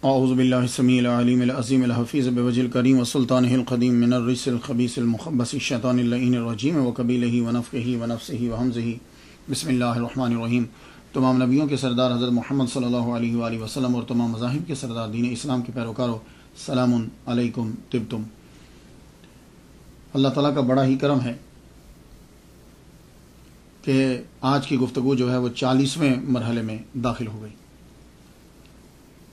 اعوذ باللہ السمیع العلیم العظیم الحفیظ بوجہ الکریم وسلطانہ القدیم من الرجس الخبیث المخبث الشیطان اللعین الرجیم وقبیلہ ونفخہ ونفثہ وہمزہ بسم اللہ الرحمن الرحیم۔ تمام نبیوں کے سردار حضرت محمد صلی اللہ علیہ وآلہ وسلم اور تمام مذاہب کے سردار دین اسلام کے پیروکاروں، سلام علیکم طبتم۔ اللہ تعالیٰ کا بڑا ہی کرم ہے کہ آج کی گفتگو جو ہے وہ 40ویں مرحلے میں داخل ہو گئی۔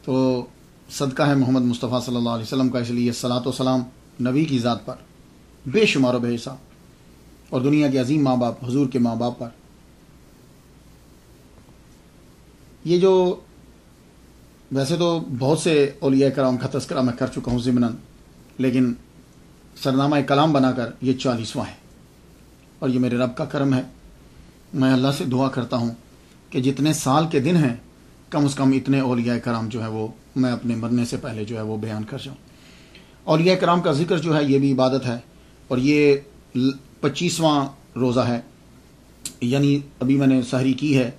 تو صدقہ ہے محمد مصطفیٰ صلی اللہ علیہ وسلم کا، اس لیے صلاۃ و سلام نبی کی ذات پر بے شمار و بے حساب، اور دنیا کے عظیم ماں باپ حضور کے ماں باپ پر۔ یہ جو ویسے تو بہت سے اولیاء کرام کا تذکرہ میں کر چکا ہوں ضمناً، لیکن سرنامہ کلام بنا کر یہ 40واں ہے، اور یہ میرے رب کا کرم ہے۔ میں اللہ سے دعا کرتا ہوں کہ جتنے سال کے دن ہیں کم از کم اتنے اولیاء کرام جو ہے وہ میں اپنے مرنے سے پہلے جو ہے وہ بیان کر جاؤں۔ اولیاء کرام کا ذکر جو ہے یہ بھی عبادت ہے، اور یہ 25واں روزہ ہے، یعنی ابھی میں نے سحری کی ہے،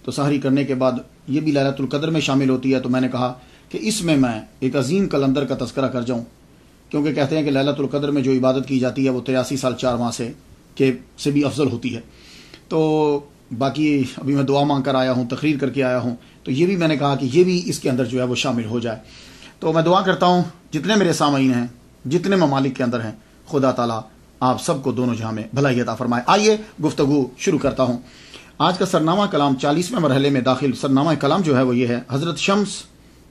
تو سحری کرنے کے بعد یہ بھی لیلۃ القدر میں شامل ہوتی ہے، تو میں نے کہا کہ اس میں ایک عظیم کلندر کا تذکرہ کر جاؤں، کیونکہ کہتے ہیں کہ لیلۃ القدر میں جو عبادت کی جاتی ہے وہ 83 سال 4 ماہ سے بھی افضل ہوتی ہے۔ تو باقی ابھی میں دعا مانگ کر آیا ہوں، تقریر کر کے آیا ہوں، تو یہ بھی میں نے کہا کہ یہ بھی اس کے اندر جو ہے وہ شامل ہو جائے۔ تو میں دعا کرتا ہوں جتنے میرے سامعین ہیں، جتنے ممالک کے اندر ہیں، خدا تعالیٰ آپ سب کو دونوں جہاں میں بھلائی عطا فرمائے۔ آئیے گفتگو شروع کرتا ہوں۔ آج کا سرنامہ کلام 40ویں مرحلے میں داخل سرنامہ کلام جو ہے وہ یہ ہے: حضرت شمس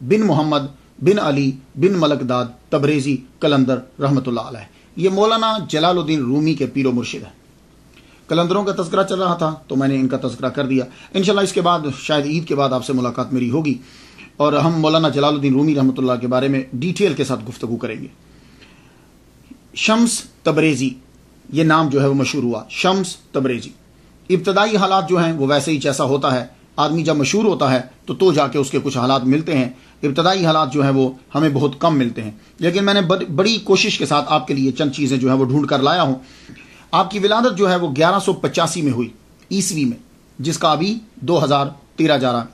بن محمد بن علی بن ملک داد تبریزی قلندر رحمۃ اللہ علیہ۔ یہ مولانا جلال الدین رومی کے پیر و مرشد ہے۔ کلندروں کا تذکرہ چل رہا تھا تو میں نے ان کا تذکرہ کر دیا۔ انشاءاللہ اس کے بعد شاید عید کے بعد آپ سے ملاقات میری ہوگی، اور ہم مولانا جلال الدین رومی رحمۃ اللہ کے بارے میں ڈیٹیل کے ساتھ گفتگو کریں گے۔ شمس تبریزی یہ نام جو ہے وہ مشہور ہوا، شمس تبریزی۔ ابتدائی حالات جو ہیں وہ ویسے ہی جیسا ہوتا ہے، آدمی جب مشہور ہوتا ہے تو جا کے اس کے کچھ حالات ملتے ہیں۔ ابتدائی حالات جو ہیں وہ ہمیں بہت کم ملتے ہیں، لیکن میں نے بڑی کوشش کے ساتھ آپ کے لیے چند چیزیں جو ہے وہ ڈھونڈ کر لایا ہوں۔ آپ کی ولادت جو ہے وہ 1185 میں ہوئی عیسوی میں، جس کا ابھی 2013 جا رہا ہے۔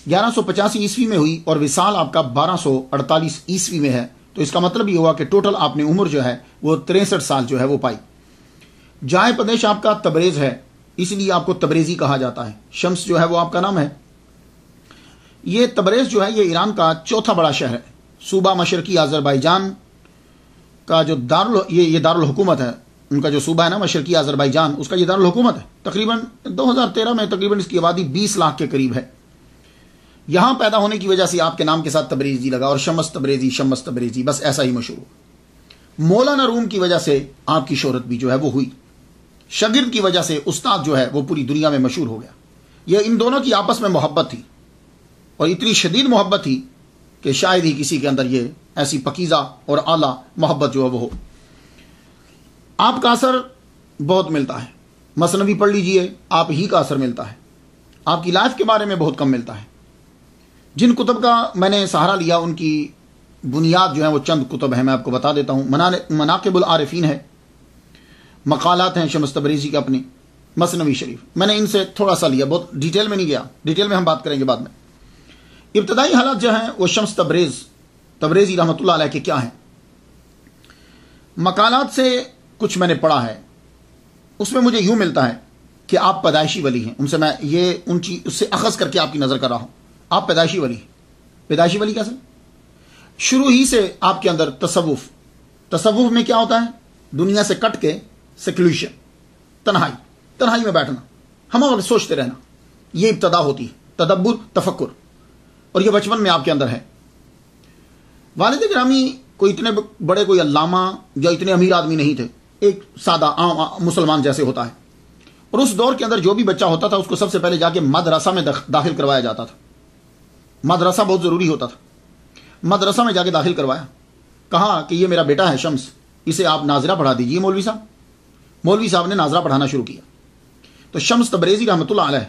1185 عیسوی میں ہوئی، اور وصال آپ کا 1248 عیسوی میں ہے، تو اس کا مطلب یہ ہوا کہ ٹوٹل آپ نے عمر جو ہے وہ 63 سال جو ہے وہ پائی۔ جائے پیدائش آپ کا تبریز ہے، اس لیے آپ کو تبریزی کہا جاتا ہے۔ شمس جو ہے وہ آپ کا نام ہے۔ یہ تبریز جو ہے یہ ایران کا چوتھا بڑا شہر ہے۔ صوبہ مشرقی آذربائیجان کا جو یہ دارالحکومت ہے، ان کا جو صوبہ ہے نا مشرقی آذربائیجان، اس کا یہ دارالحکومت ہے۔ تقریباً 2013 میں تقریباً اس کی آبادی 20 لاکھ کے قریب ہے۔ یہاں پیدا ہونے کی وجہ سے آپ کے نام کے ساتھ تبریزی لگا، اور شمس تبریزی بس ایسا ہی مشہور ہوا۔ مولانا روم کی وجہ سے آپ کی شہرت بھی جو ہے وہ ہوئی۔ شاگرد کی وجہ سے استاد جو ہے وہ پوری دنیا میں مشہور ہو گیا۔ یہ ان دونوں کی آپس میں محبت تھی، اور اتنی شدید محبت تھی کہ شاید ہی کسی کے اندر یہ ایسی پکیزہ اور اعلیٰ محبت جو ہے وہ ہو۔ آپ کا اثر بہت ملتا ہے، مثنوی پڑھ لیجئے، آپ ہی کا اثر ملتا ہے۔ آپ کی لائف کے بارے میں بہت کم ملتا ہے۔ جن کتب کا میں نے سہارا لیا ان کی بنیاد جو ہے وہ چند کتب ہیں، میں آپ کو بتا دیتا ہوں۔ مناقب العارفین ہے، مقالات ہیں شمس تبریزی کے اپنی، مثنوی شریف، میں نے ان سے تھوڑا سا لیا، بہت ڈیٹیل میں نہیں گیا، ڈیٹیل میں ہم بات کریں گے بعد میں۔ ابتدائی حالات جو ہیں وہ شمس تبریزی رحمۃ اللہ علیہ کے کیا ہیں؟ مقالات سے کچھ میں نے پڑھا ہے، اس میں مجھے یوں ملتا ہے کہ آپ پیدائشی ولی ہیں۔ ان سے میں اس سے اخذ کر کے آپ کی نظر کر رہا ہوں۔ آپ پیدائشی ولی ہیں۔ پیدائشی ولی کیسے؟ شروع ہی سے آپ کے اندر تصوف میں کیا ہوتا ہے؟ دنیا سے کٹ کے سیکولوشن، تنہائی میں بیٹھنا، ہم وقت سوچتے رہنا، یہ ابتدا ہوتی ہے، تدبر، تفکر، اور یہ بچپن میں آپ کے اندر ہے۔ والد گرامی کوئی اتنے بڑے کوئی علامہ یا اتنے امیر آدمی نہیں تھے، ایک سادہ عام مسلمان جیسے ہوتا ہے، اور اس دور کے اندر جو بھی بچہ ہوتا تھا اس کو سب سے پہلے جا کے مدرسہ میں داخل کروایا جاتا تھا۔ مدرسہ بہت ضروری ہوتا تھا، مدرسہ میں جا کے داخل کروایا، کہا کہ یہ میرا بیٹا ہے شمس، اسے آپ ناظرہ پڑھا دیجیے مولوی صاحب۔ مولوی صاحب نے ناظرہ پڑھانا شروع کیا، تو شمس تبریزی رحمۃ اللہ علیہ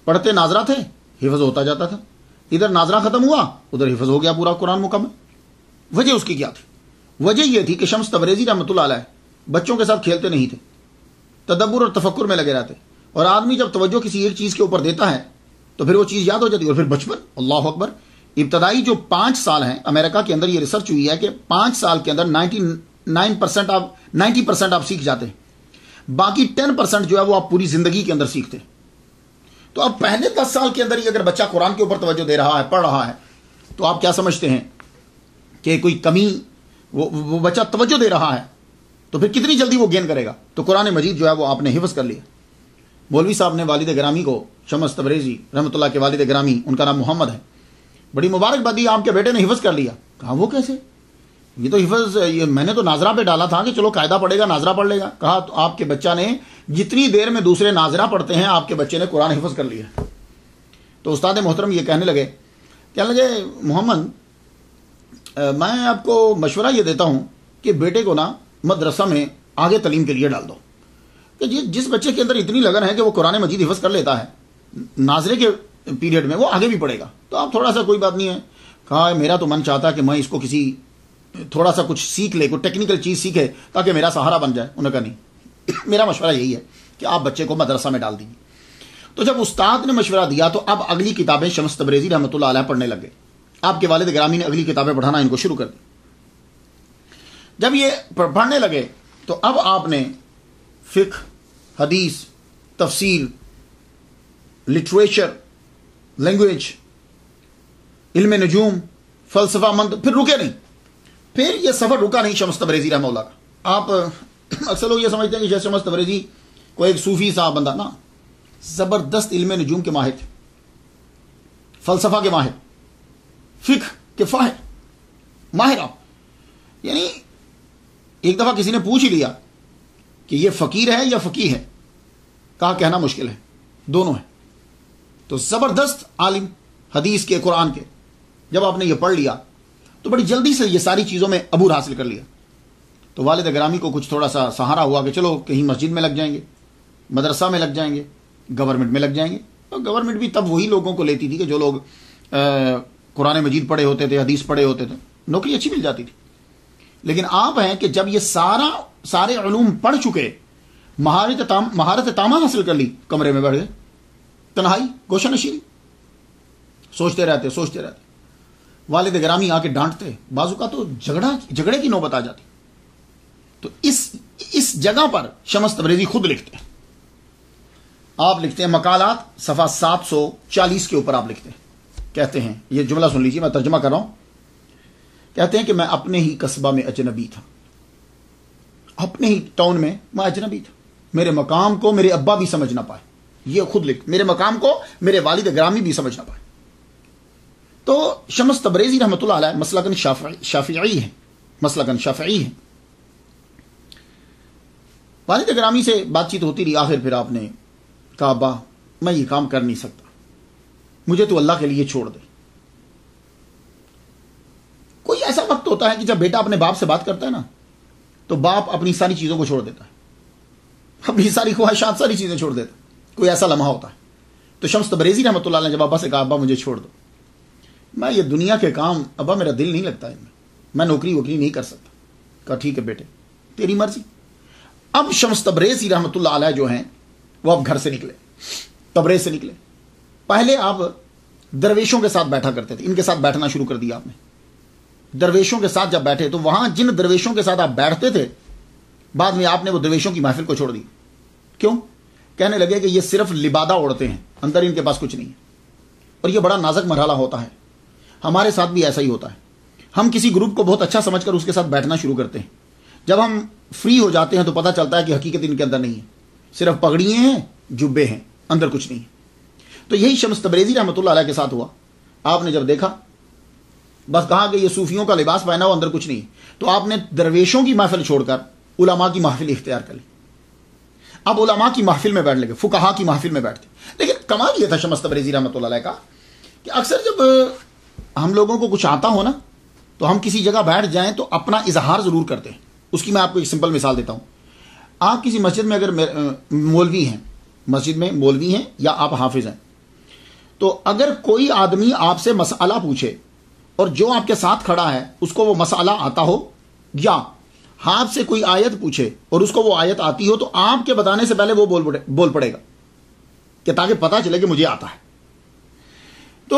پڑھتے ناظرہ تھے، حفظ ہوتا جاتا تھا، ادھر ناظرہ ختم ہوا ادھر حفظ ہو گیا پورا قرآن مکمل۔ وجہ اس کی کیا تھی؟ وجہ یہ تھی کہ شمس تبریزی رحمۃ اللہ علیہ بچوں کے ساتھ کھیلتے نہیں تھے، تدبر اور تفکر میں لگے رہتے، اور آدمی جب توجہ کسی ایک چیز کے اوپر دیتا ہے تو پھر وہ چیز یاد ہو جاتی ہے، اور پھر بچپن، اللہ اکبر، ابتدائی جو 5 سال ہیں امریکہ کے اندر یہ ریسرچ ہوئی ہے کہ 5 سال کے اندر 90% آپ سیکھ جاتے ہیں، باقی 10% جو ہے وہ آپ پوری زندگی کے اندر سیکھتے ہیں۔ تو اب پہلے 10 سال کے اندر ہی اگر بچہ قرآن کے اوپر توجہ دے رہا ہے، پڑھ رہا ہے، تو آپ کیا سمجھتے ہیں کہ کوئی کمی، وہ بچہ توجہ دے رہا ہے تو پھر کتنی جلدی وہ گین کرے گا؟ تو قرآن مجید جو ہے وہ آپ نے حفظ کر لیا۔ مولوی صاحب نے والد گرامی کو، شمس تبریزی رحمۃ اللہ کے والد گرامی، ان کا نام محمد ہے، بڑی مبارکباد دی، آپ کے بیٹے نے حفظ کر لیا۔ کہا وہ کیسے؟ یہ تو حفظ، یہ میں نے تو ناظرہ پہ ڈالا تھا کہ چلو قاعدہ پڑھے گا، ناظرہ پڑھ لے گا۔ کہا تو آپ کے بچہ نے جتنی دیر میں دوسرے ناظرہ پڑھتے ہیں آپ کے بچے نے قرآن حفظ کر لیا۔ تو استاد محترم یہ کہنے لگے محمد، میں آپ کو مشورہ یہ دیتا ہوں کہ بیٹے کو نا مدرسہ میں آگے تعلیم کے لیے ڈال دو، کہ جس بچے کے اندر اتنی لگن ہے کہ وہ قرآن مجید حفظ کر لیتا ہے، ناظرے کے پیریڈ میں وہ آگے بھی پڑھے گا، تو آپ تھوڑا سا، کوئی بات نہیں ہے۔ کہا میرا تو من چاہتا ہے کہ میں اس کو کسی تھوڑا سا کچھ سیکھ لے، کوئی ٹیکنیکل چیز سیکھے تاکہ میرا سہارا بن جائے۔ انہوں نے کہا نہیں، میرا مشورہ یہی ہے کہ آپ بچے کو مدرسہ میں ڈال دیجیے۔ تو جب استاد نے مشورہ دیا تو اب اگلی کتابیں شمس تبریزی رحمۃ اللہ علیہ پڑھنے لگے۔ آپ کے والد گرامی نے اگلی کتابیں پڑھانا ان کو شروع کر دی۔ جب یہ پڑھنے لگے تو اب آپ نے فقہ، حدیث، تفسیر، لٹریچر، لینگویج، علم نجوم، فلسفہ مند، پھر رکے نہیں، پھر یہ سفر رکا نہیں شمس تبریزی رحمہ اللہ کا۔ آپ اکثر لوگ یہ سمجھتے ہیں کہ شمس تبریزی کو ایک صوفی صاحب بندہ، نا، زبردست علم نجوم کے ماہر تھے، فلسفہ کے ماہر، فقہ کے ماہر آپ، یعنی ایک دفعہ کسی نے پوچھ ہی لیا کہ یہ فقیر ہے یا فقیہ ہے، کہا کہنا مشکل ہے، دونوں ہیں۔ تو زبردست عالم حدیث کے، قرآن کے۔ جب آپ نے یہ پڑھ لیا تو بڑی جلدی سے یہ ساری چیزوں میں عبور حاصل کر لیا۔ تو والد گرامی کو کچھ تھوڑا سا سہارا ہوا کہ چلو کہیں مسجد میں لگ جائیں گے، مدرسہ میں لگ جائیں گے، گورنمنٹ میں لگ جائیں گے۔ اور گورنمنٹ بھی تب وہی لوگوں کو لیتی تھی کہ جو لوگ قرآن مجید پڑھے ہوتے تھے، حدیث پڑھے ہوتے تھے، نوکری اچھی مل جاتی تھی۔ لیکن آپ ہیں کہ جب یہ سارے علوم پڑھ چکے، مہارت تامہ حاصل کر لی، کمرے میں بیٹھ گئے، تنہائی، گوشہ نشینی، سوچتے رہتے۔ والد گرامی آ کے ڈانٹتے، بازو کا تو جھگڑے کی نوبت آ جاتی۔ تو اس جگہ پر شمس تبریزی خود لکھتے ہیں۔ آپ لکھتے ہیں مقالات، صفحہ 740 کے اوپر آپ لکھتے ہیں، کہتے ہیں، یہ جملہ سن لیجیے، میں ترجمہ کر رہا ہوں۔ کہتے ہیں کہ میں اپنے ہی قصبہ میں اجنبی تھا، اپنے ہی ٹاؤن میں میں اجنبی تھا، میرے مقام کو میرے ابا بھی سمجھ نہ پائے۔ یہ خود لکھ، میرے مقام کو میرے والد گرامی بھی سمجھ نہ پائے۔ تو شمس تبریزی رحمۃ اللہ علیہ مسلکن شافعی ہیں۔ والد گرامی سے بات چیت ہوتی رہی، آخر پھر آپ نے کہا ابا میں یہ کام کر نہیں سکتا، مجھے تو اللہ کے لیے چھوڑ دے۔ کوئی ایسا وقت ہوتا ہے کہ جب بیٹا اپنے باپ سے بات کرتا ہے نا، تو باپ اپنی ساری چیزوں کو چھوڑ دیتا ہے، اپنی ساری خواہشات، ساری چیزیں چھوڑ دیتا ہے۔ کوئی ایسا لمحہ ہوتا ہے۔ تو شمس تبریزی رحمۃ اللہ علیہ نے جب ابا سے کہا ابا مجھے چھوڑ دو، میں یہ دنیا کے کام، ابا میرا دل نہیں لگتا ان میں نوکری وکری نہیں کر سکتا۔ کہا ٹھیک ہے بیٹے، تیری مرضی۔ اب شمس تبریزی رحمۃ اللہ علیہ جو ہیں وہ اب گھر سے نکلے، تبریز سے نکلے۔ پہلے آپ درویشوں کے ساتھ بیٹھا کرتے تھے، ان کے ساتھ بیٹھنا شروع کر دیا آپ نے۔ درویشوں کے ساتھ جب بیٹھے تو وہاں جن درویشوں کے ساتھ آپ بیٹھتے تھے، بعد میں آپ نے وہ درویشوں کی محفل کو چھوڑ دی۔ کیوں؟ کہنے لگے کہ یہ صرف لبادہ اوڑھتے ہیں، اندر ان کے پاس کچھ نہیں ہے۔ اور یہ بڑا نازک مرحلہ ہوتا ہے، ہمارے ساتھ بھی ایسا ہی ہوتا ہے۔ ہم کسی گروپ کو بہت اچھا سمجھ کر اس کے ساتھ بیٹھنا شروع کرتے ہیں، جب ہم فری ہو جاتے ہیں تو پتہ چلتا ہے کہ حقیقت ان کے اندر نہیں ہے، صرف پگڑیاں ہیں، جبے ہیں، اندر کچھ نہیں ہے۔ تو یہی شمس تبریزی رحمۃ اللہ علیہ کے ساتھ ہوا۔ آپ نے جب دیکھا، بس کہا کہ یہ صوفیوں کا لباس پہنا ہو، اندر کچھ نہیں ہے، تو آپ نے درویشوں کی محفل چھوڑ کر علماء کی محفل اختیار کر لی۔ اب علماء کی محفل میں بیٹھ لگے، فقہا کی محفل میں بیٹھتے۔ لیکن کمال یہ تھا شمس تبریزی رحمۃ اللہ علیہ کا کہ اکثر جب ہم لوگوں کو کچھ آتا ہو نا، تو ہم کسی جگہ بیٹھ جائیں تو اپنا اظہار ضرور کرتے ہیں۔ اس کی میں آپ کو ایک سمپل مثال دیتا ہوں۔ آپ کسی مسجد میں اگر مولوی ہیں، مسجد میں مولوی ہیں یا آپ حافظ ہیں، تو اگر کوئی آدمی آپ سے مسئلہ پوچھے اور جو آپ کے ساتھ کھڑا ہے اس کو وہ مسئلہ آتا ہو، یا آپ سے کوئی آیت پوچھے اور اس کو وہ آیت آتی ہو، تو آپ کے بتانے سے پہلے وہ بول پڑے گا کہ تاکہ پتہ چلے کہ مجھے آتا ہے۔ تو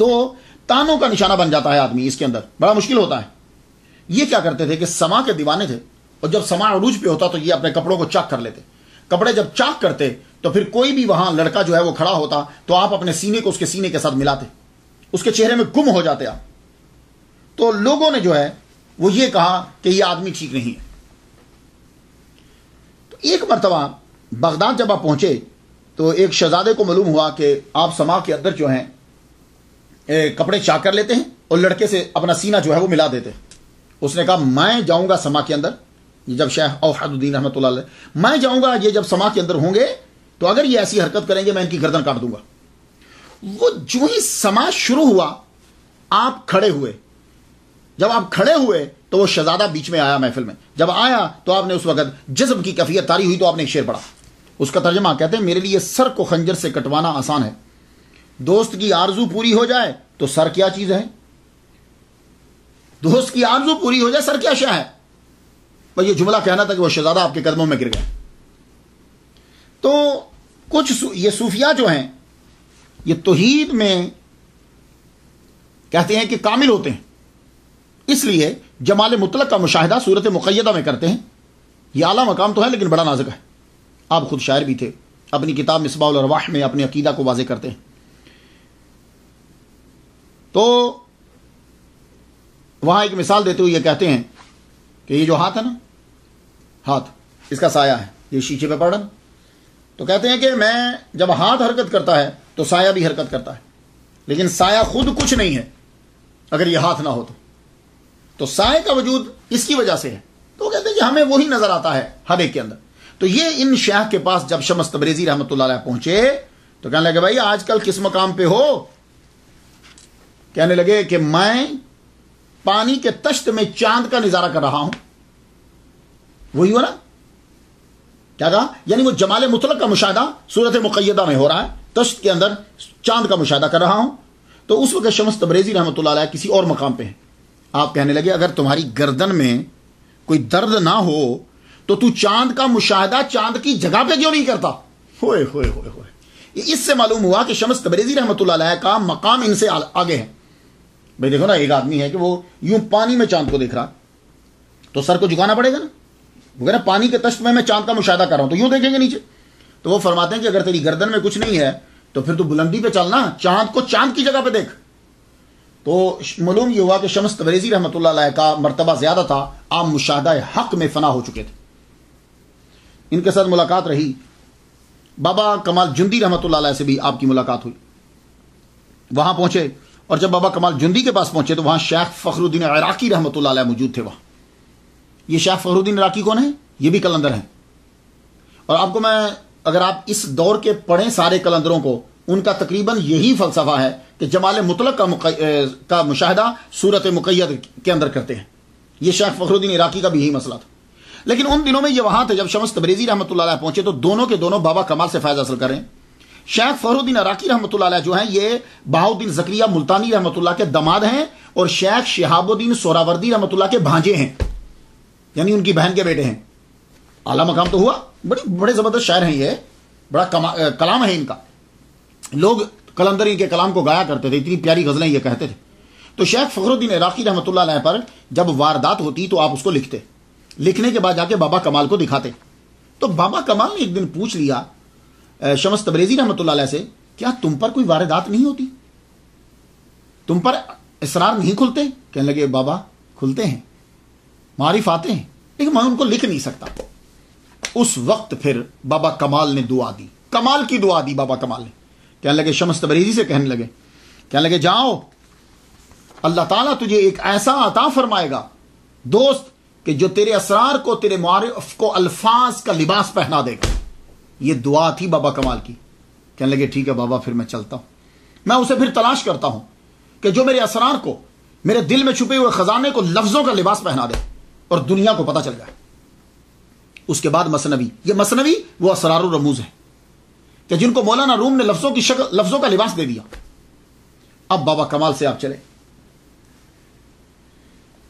تو تانوں کا نشانہ بن جاتا ہے آدمی، اس کے اندر بڑا مشکل ہوتا ہے۔ یہ کیا کرتے تھے کہ سما کے دیوانے تھے، اور جب سما عروج پہ ہوتا تو یہ اپنے کپڑوں کو چاک کر لیتے۔ کپڑے جب چاک کرتے تو پھر کوئی بھی وہاں لڑکا جو ہے وہ کھڑا ہوتا تو آپ اپنے سینے کو اس کے سینے کے ساتھ ملاتے، اس کے چہرے میں گم ہو جاتے آپ۔ تو لوگوں نے جو ہے وہ یہ کہا کہ یہ آدمی ٹھیک نہیں ہے۔ تو ایک مرتبہ بغداد جب آپ پہنچے تو ایک شہزادے کو معلوم ہوا کہ آپ سما کے اندر جو ہیں کپڑے چاک کر لیتے ہیں اور لڑکے سے اپنا سینہ جو ہے وہ ملا دیتے۔ اس نے کہا میں جاؤں گا سما کے اندر، جب شیخ اوحد الدین رحمۃ اللہ علیہ، میں جاؤں گا، یہ جب سما کے اندر ہوں گے تو اگر یہ ایسی حرکت کریں گے میں ان کی گردن کاٹ دوں گا۔ وہ جو ہی سما شروع ہوا آپ کھڑے ہوئے، جب آپ کھڑے ہوئے تو وہ شہزادہ بیچ میں آیا محفل میں، جب آیا تو آپ نے اس وقت جذب کی کیفیت طاری ہوئی تو آپ نے ایک شعر پڑھا، اس کا ترجمہ کہتے ہیں میرے لیے سر کو خنجر سے کٹوانا آسان ہے، دوست کی آرزو پوری ہو جائے تو سر کیا چیز ہے، دوست کی آرزو پوری ہو جائے سر کیا شے ہے۔ بس یہ جملہ کہنا تھا کہ وہ شہزادہ آپ کے قدموں میں گر گئے۔ تو کچھ یہ صوفیاء جو ہیں یہ توحید میں کہتے ہیں کہ کامل ہوتے ہیں، اس لیے جمال مطلق کا مشاہدہ صورت مقیدہ میں کرتے ہیں۔ یہ اعلیٰ مقام تو ہے لیکن بڑا نازک ہے۔ آپ خود شاعر بھی تھے، اپنی کتاب مصباح الارواح میں اپنے عقیدہ کو واضح کرتے ہیں۔ تو وہاں ایک مثال دیتے ہوئے یہ کہتے ہیں کہ یہ جو ہاتھ ہے نا، ہاتھ اس کا سایہ ہے، یہ شیشے پہ پڑ رہا، تو کہتے ہیں کہ میں جب ہاتھ حرکت کرتا ہے تو سایہ بھی حرکت کرتا ہے، لیکن سایہ خود کچھ نہیں ہے اگر یہ ہاتھ نہ ہو تو سایہ کا وجود اس کی وجہ سے ہے۔ تو وہ کہتے ہیں کہ ہمیں وہی نظر آتا ہے ہر ایک کے اندر۔ تو یہ ان شیخ کے پاس جب شمس تبریزی رحمۃ اللہ علیہ پہنچے تو کہنے لگے بھائی آج کل کس مقام پہ ہو؟ کہنے لگے کہ میں پانی کے تشت میں چاند کا نظارہ کر رہا ہوں۔ وہی ہو نا، کیا کہا؟ یعنی وہ جمال مطلق کا مشاہدہ صورت مقیدہ میں ہو رہا ہے، تشت کے اندر چاند کا مشاہدہ کر رہا ہوں۔ تو اس وقت شمس تبریزی رحمۃ اللہ علیہ کسی اور مقام پہ ہیں۔ آپ کہنے لگے اگر تمہاری گردن میں کوئی درد نہ ہو تو تو چاند کا مشاہدہ چاند کی جگہ پہ کیوں نہیں کرتا؟ ہوئے ہوئے ہوئے ہوئے۔ اس سے معلوم ہوا کہ شمس تبریزی رحمۃ اللہ علیہ کا مقام ان سے آگے ہے۔ بھائی دیکھو نا، ایک آدمی ہے کہ وہ یوں پانی میں چاند کو دیکھ رہا تو سر کو جھکانا پڑے گا نا، وہ کہہ رہا پانی کے تشت میں چاند کا مشاہدہ کر رہا ہوں تو یوں دیکھیں گے نیچے۔ تو وہ فرماتے ہیں کہ اگر تیری گردن میں کچھ نہیں ہے تو پھر تو بلندی پہ چلنا، چاند کو چاند کی جگہ پہ دیکھ۔ تو معلوم یہ ہوا کہ شمس تبریزی رحمۃ اللہ علیہ کا مرتبہ زیادہ تھا، آپ مشاہدہ حق میں فنا ہو چکے تھے۔ ان کے ساتھ ملاقات رہی، بابا کمال جندی رحمۃ اللہ علیہ سے بھی آپ کی ملاقات ہوئی۔ وہاں پہنچے اور جب بابا کمال جندی کے پاس پہنچے تو وہاں شیخ فخر الدین عراقی رحمۃ اللہ علیہ موجود تھے۔ وہاں یہ شیخ فخر الدین عراقی کون ہے؟ یہ بھی کلندر ہیں، اور آپ کو میں اگر آپ اس دور کے پڑھیں سارے کلندروں کو، ان کا تقریباً یہی فلسفہ ہے کہ جمال مطلق کا مشاہدہ صورت مقید کے اندر کرتے ہیں۔ یہ شیخ فخر الدین عراقی کا بھی یہی مسئلہ تھا۔ لیکن ان دنوں میں یہ وہاں تھے جب شمس تبریزی رحمۃ اللہ علیہ پہنچے تو دونوں کے دونوں بابا کمال سے فائدہ حاصل کر رہے ہیں۔ شیخ فخر الدین عراقی رحمۃ اللہ علیہ جو ہیں یہ بہاؤالدین زکریا ملتانی رحمۃ اللہ کے داماد ہیں اور شیخ شہاب الدین سہراوردی رحمۃ اللہ کے بھانجے ہیں، یعنی ان کی بہن کے بیٹے ہیں۔ اعلیٰ مقام تو ہوا، بڑے زبردست شاعر ہیں، یہ بڑا کلام ہے ان کا، لوگ کلندر ان کے کلام کو گایا کرتے تھے، اتنی پیاری غزلیں یہ کہتے تھے۔ تو شیخ فخر الدین عراقی رحمۃ اللہ علیہ پر جب واردات ہوتی تو آپ اس کو لکھتے، لکھنے کے بعد جا کے بابا کمال کو دکھاتے۔ تو بابا کمال نے ایک دن پوچھ لیا شمس تبریزی رحمۃ اللہ علیہ سے، کیا تم پر کوئی واردات نہیں ہوتی؟ تم پر اسرار نہیں کھلتے؟ کہنے لگے بابا کھلتے ہیں، معارف آتے ہیں، لیکن میں ان کو لکھ نہیں سکتا۔ اس وقت پھر بابا کمال نے دعا دی، کمال کی دعا دی بابا کمال نے۔ کہنے لگے شمس تبریزی سے کہنے لگے جاؤ، اللہ تعالیٰ تجھے ایک ایسا عطا فرمائے گا دوست کہ جو تیرے اسرار کو، تیرے معارف کو الفاظ کا لباس پہنا دے گا۔ یہ دعا تھی بابا کمال کی۔ کہنے لگے ٹھیک ہے بابا، پھر میں چلتا ہوں، میں اسے پھر تلاش کرتا ہوں کہ جو میرے اسرار کو، میرے دل میں چھپے ہوئے خزانے کو لفظوں کا لباس پہنا دے اور دنیا کو پتہ چل جائے۔ اس کے بعد مثنوی، یہ مثنوی وہ اسرار الرموز ہے کہ جن کو مولانا روم نے لفظوں کا لباس دے دیا۔ اب بابا کمال سے آپ چلے،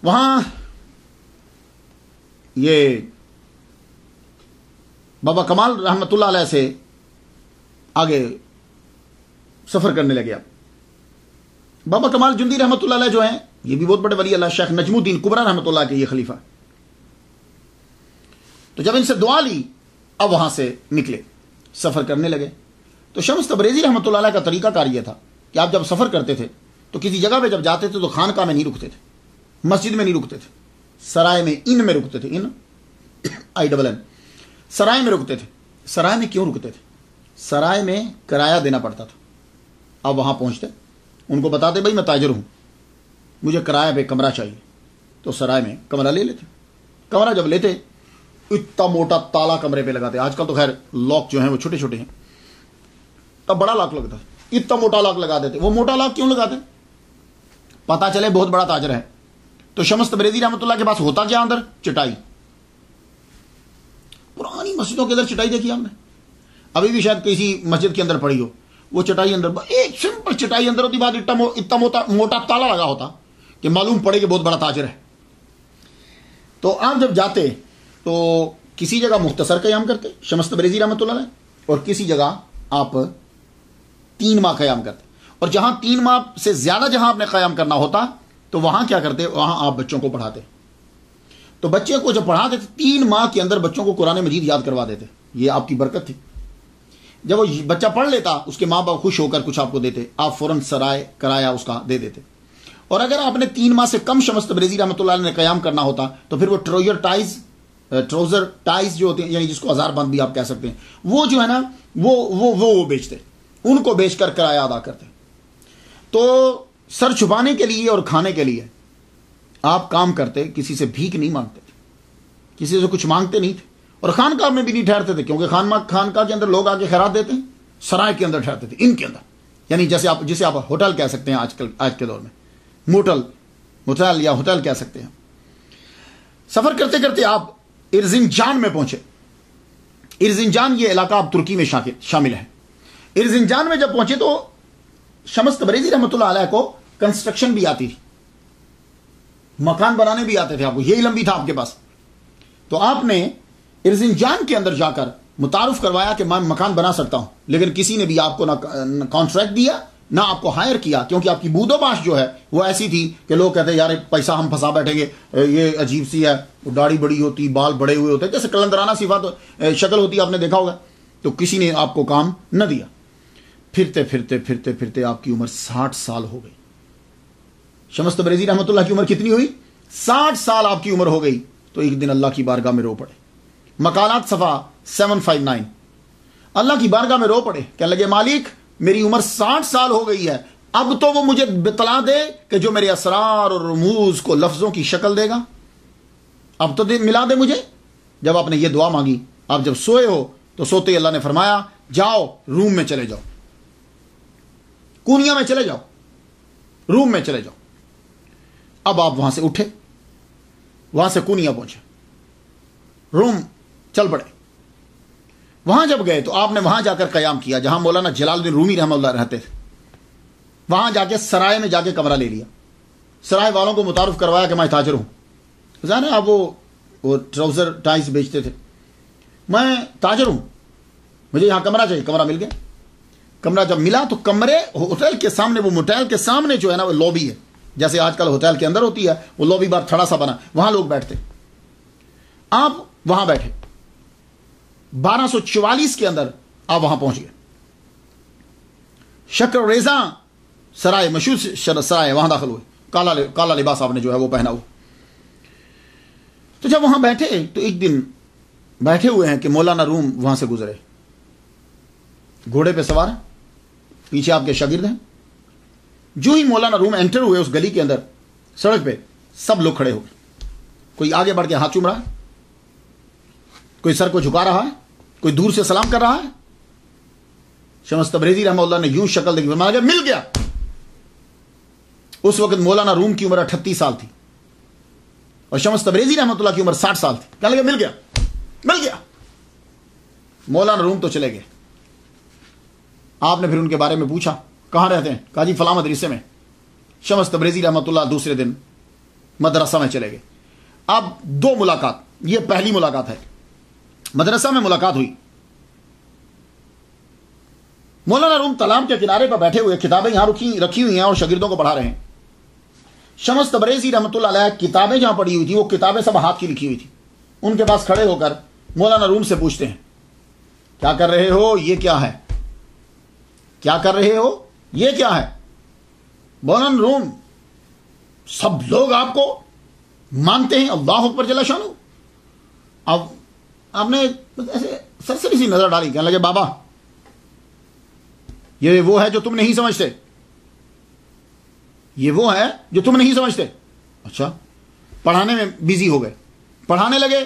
وہاں یہ بابا کمال رحمۃ اللہ علیہ سے آگے سفر کرنے لگے۔ اب بابا کمال جندی رحمۃ اللہ علیہ جو ہیں یہ بھی بہت بڑے ولی اللہ، شیخ نجم الدین کبرا رحمۃ اللہ کے یہ خلیفہ. تو جب ان سے دعا لی اب وہاں سے نکلے سفر کرنے لگے. تو شمس تبریزی رحمۃ اللہ علیہ کا طریقہ کار یہ تھا کہ آپ جب سفر کرتے تھے تو کسی جگہ پہ جب جاتے تھے تو خانقاہ میں نہیں رکتے تھے، مسجد میں نہیں رکتے تھے، سرائے میں، ان میں رکتے تھے، ان INN سرائے میں رکتے تھے. سرائے میں کیوں رکتے تھے؟ سرائے میں کرایہ دینا پڑتا تھا. اب وہاں پہنچتے ان کو بتاتے بھائی میں تاجر ہوں، مجھے کرایہ پہ کمرہ چاہیے، تو سرائے میں کمرہ لے لیتے. کمرہ جب لیتے اتنا موٹا تالا کمرے پہ لگاتے. آج کل تو خیر لاک جو ہیں وہ چھوٹے چھوٹے ہیں، تب بڑا لاک لگتا ہے، اتنا موٹا لاک لگا دیتے. وہ موٹا لاک کیوں لگاتے؟ پتا چلے بہت بڑا تاجر ہے. تو شمس تبریزی رحمۃ اللہ کے پاس ہوتا کیا اندر؟ چٹائی. پرانی مسجدوں کے اندر چٹائی دیکھی ہم نے، ابھی بھی شاید کسی مسجد کے اندر پڑی ہو. وہ چٹائی اندر ایک سمپل چٹائی اندر ہوتی، بعد اتنا موٹا تالا لگا ہوتا کہ معلوم پڑے کہ بہت بڑا تاجر ہے. تو آپ جب جاتے تو کسی جگہ مختصر قیام کرتے شمس تبریزی رحمۃ اللہ علیہ، اور کسی جگہ آپ 3 ماہ قیام کرتے. اور جہاں 3 ماہ سے زیادہ جہاں آپ نے قیام کرنا ہوتا تو وہاں کیا کرتے؟ وہاں آپ بچوں کو پڑھاتے. تو بچے کو جب پڑھاتے تھے 3 ماہ کے اندر بچوں کو قرآن مجید یاد کروا دیتے. یہ آپ کی برکت تھی. جب وہ بچہ پڑھ لیتا اس کے ماں باپ خوش ہو کر کچھ آپ کو دیتے، آپ فوراً سرائے کرایہ اس کا دے دیتے. اور اگر آپ نے 3 ماہ سے کم شمس تبریزی رحمۃ اللہ علیہ نے قیام کرنا ہوتا تو پھر وہ ٹراؤزر ٹائز جو ہوتے ہیں، یعنی جس کو ہزار بند بھی آپ کہہ سکتے ہیں، وہ جو ہے نا وہ بیچتے، ان کو بیچ کر کرایہ ادا کرتے. تو سر چھپانے کے لیے اور کھانے کے لیے آپ کام کرتے، کسی سے بھیک نہیں مانگتے تھے، کسی سے کچھ مانگتے نہیں تھے. اور خانقاہ میں بھی نہیں ٹھہرتے تھے، کیونکہ خانقاہ کے اندر لوگ آ کے خیرات دیتے ہیں. سرائے کے اندر ٹھہرتے تھے، ان کے اندر، یعنی جسے آپ ہوٹل کہہ سکتے ہیں آج کے دور میں، موٹل یا ہوٹل کہہ سکتے ہیں. سفر کرتے کرتے آپ ارزنجان میں پہنچے. ارزنجان یہ علاقہ اب ترکی میں شامل ہے. ارزنجان میں جب پہنچے تو شمس تبریزی رحمۃ اللہ علیہ کو کنسٹرکشن بھی آتی تھی، مکان بنانے بھی آتے تھے. آپ کو یہ علم بھی تھا آپ کے پاس. تو آپ نے ارزنجان کے اندر جا کر متعارف کروایا کہ میں مکان بنا سکتا ہوں، لیکن کسی نے بھی آپ کو نہ کانٹریکٹ دیا نہ آپ کو ہائر کیا، کیونکہ آپ کی بود و باش جو ہے وہ ایسی تھی کہ لوگ کہتے ہیں یار پیسہ ہم پھنسا بیٹھیں گے، یہ عجیب سی ہے، داڑھی بڑی ہوتی، بال بڑے ہوئے ہوتے، جیسے کلندرانہ صفات شکل ہوتی، آپ نے دیکھا ہوگا. تو کسی نے آپ کو کام نہ دیا. پھرتے پھرتے پھرتے پھرتے آپ کی عمر 60 سال ہو گئی. شمس تبریزی رحمۃ اللہ کی عمر کتنی ہوئی؟ 60 سال آپ کی عمر ہو گئی. تو ایک دن اللہ کی بارگاہ میں رو پڑے. مقالات صفحہ 759. اللہ کی بارگاہ میں رو پڑے، کہنے لگے مالک میری عمر 60 سال ہو گئی ہے، اب تو وہ مجھے بتلا دے کہ جو میرے اسرار اور رموز کو لفظوں کی شکل دے گا، اب تو ملا دے مجھے. جب آپ نے یہ دعا مانگی، آپ جب سوئے ہو تو سوتے اللہ نے فرمایا جاؤ روم میں چلے جاؤ، کونیا میں چلے جاؤ، روم میں چلے جاؤ. اب آپ وہاں سے اٹھے، وہاں سے کونیا پہنچے، روم چل پڑے. وہاں جب گئے تو آپ نے وہاں جا کر قیام کیا جہاں مولانا جلال الدین رومی رحمہ اللہ رہتے تھے. وہاں جا کے سرائے میں جا کے کمرہ لے لیا. سرائے والوں کو متعارف کروایا کہ میں تاجر ہوں. ظاہر ہے آپ وہ ٹراؤزر ٹائز بیچتے تھے. میں تاجر ہوں، مجھے یہاں کمرہ چاہیے. کمرہ مل گیا. کمرہ جب ملا تو کمرے ہوٹل کے سامنے، وہ موٹیل کے سامنے جو ہے نا وہ لابی ہے، جیسے آج کل ہوٹل کے اندر ہوتی ہے وہ لابی بار تھوڑا سا بنا، وہاں لوگ بیٹھتے. آپ وہاں بیٹھے. 1244 کے اندر آپ وہاں پہنچ گئے. شکر ریزا سرائے، مشہور سرائے، وہاں داخل ہوئے. کالا لباس آپ نے جو ہے وہ پہنا ہوا. تو جب وہاں بیٹھے تو ایک دن بیٹھے ہوئے ہیں کہ مولانا روم وہاں سے گزرے، گھوڑے پہ سوار، پیچھے آپ کے شاگرد ہیں. جو ہی مولانا روم انٹر ہوئے اس گلی کے اندر، سڑک پہ سب لوگ کھڑے ہو گئے. کوئی آگے بڑھ کے ہاتھ چوم رہا ہے، کوئی سر کو جھکا رہا ہے، کوئی دور سے سلام کر رہا ہے. شمس تبریزی رحمہ اللہ نے یوں شکل دیکھی، فرمایا مل گیا. اس وقت مولانا روم کی عمر 38 سال تھی اور شمس تبریزی رحمۃ اللہ کی عمر 60 سال تھی. کہنے لگے مل گیا. مولانا روم تو چلے گئے. آپ نے پھر ان کے بارے میں پوچھا کہاں رہتے ہیں؟ کہا جی فلاں مدرسے میں. شمس تبریزی رحمۃ اللہ دوسرے دن مدرسہ میں چلے گئے. اب 2 ملاقات، یہ پہلی ملاقات ہے. مدرسہ میں ملاقات ہوئی. مولانا روم تالاب کے کنارے پر بیٹھے ہوئے، کتابیں یہاں رکھی ہوئی ہیں اور شاگردوں کو پڑھا رہے ہیں۔ شمس تبریزی رحمۃ اللہ علیہ کتابیں جہاں پڑھی ہوئی تھی، وہ کتابیں سب ہاتھ کی لکھی ہوئی تھی۔ ان کے پاس کھڑے ہو کر مولانا روم سے پوچھتے ہیں، کیا کر رہے ہو؟ یہ کیا ہے؟ کیا کر رہے ہو؟ یہ کیا ہے؟ مولانا روم، سب لوگ آپ کو مانتے ہیں، اللہ اکبر جل شانہ۔ اب آپ نے ایسے سرسری سی نظر ڈالی، کہنے لگے بابا یہ وہ ہے جو تم نہیں سمجھتے، یہ وہ ہے جو تم نہیں سمجھتے۔ اچھا، پڑھانے میں بیزی ہو گئے، پڑھانے لگے۔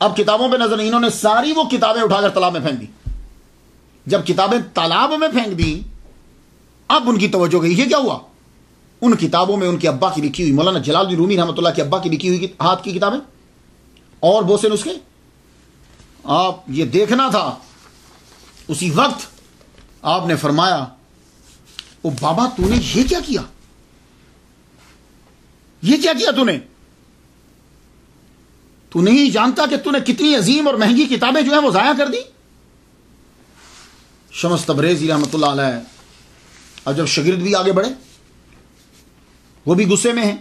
اب کتابوں پہ نظر نہیں، انہوں نے ساری وہ کتابیں اٹھا کر تالاب میں پھینک دی۔ جب کتابیں تالاب میں پھینک دی، اب ان کی توجہ گئی، یہ کیا ہوا؟ ان کتابوں میں ان کے ابا کی لکھی ہوئی، مولانا جلال الدین رومی رحمۃ اللہ کے ابا کی لکھی ہوئی ہاتھ کی کتابیں اور بہت سے نسخے۔ آپ یہ دیکھنا تھا۔ اسی وقت آپ نے فرمایا، او بابا تو نے یہ کیا کیا؟ یہ کیا کیا تو نے؟ تو نہیں جانتا کہ تو نے کتنی عظیم اور مہنگی کتابیں جو ہیں وہ ضائع کر دی؟ شمس تبریزی رحمۃ اللہ علیہ اب جب شاگرد بھی آگے بڑھے، وہ بھی غصے میں ہیں،